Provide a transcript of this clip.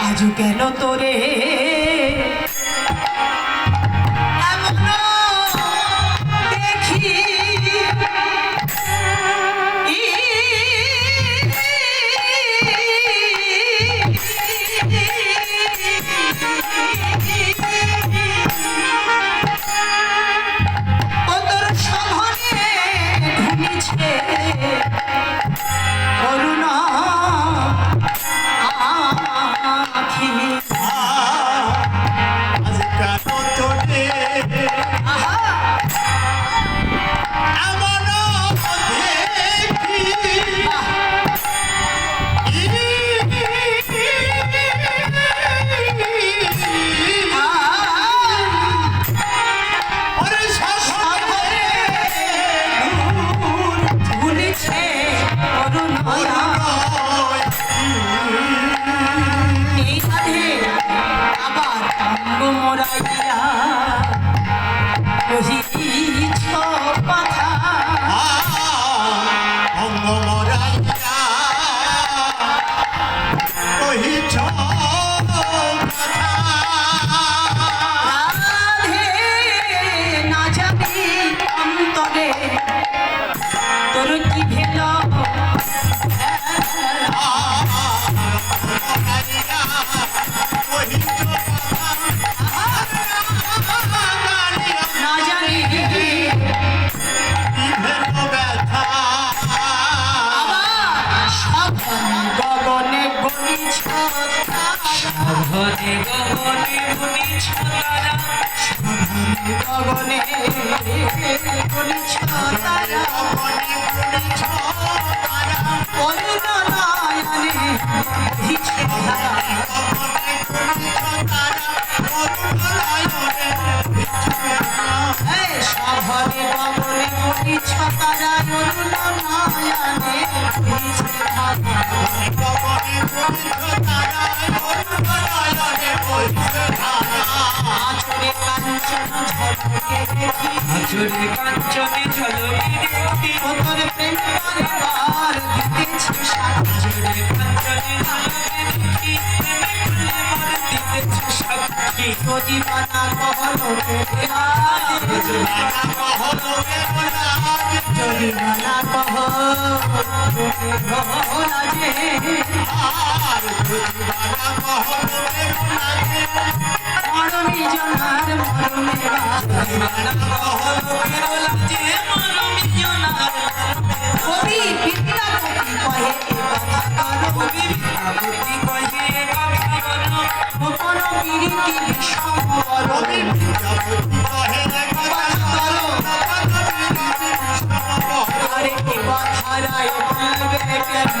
আজও কেন তোরে গগনে গগনে গুনিছ তারা, গগনে গুনিছ তারা, অরুণ নয়নে বহিছে ধারা। সভরে গগনে গুনিছ তারা, অরুণ নয়নে বহিছে ধারা। আচরে কাঞ্চনে ঝলকে দেখি, তোর প্রেম পরিবার দিতেছে সাক্ষী। যদি মানা কহলো যদি মানা কহলা যে মরমি জনার মরমে কবি বিদ্যাপতি কহে কোন বিরীতি বিষম আরে এ কথারায় বলবে কেন?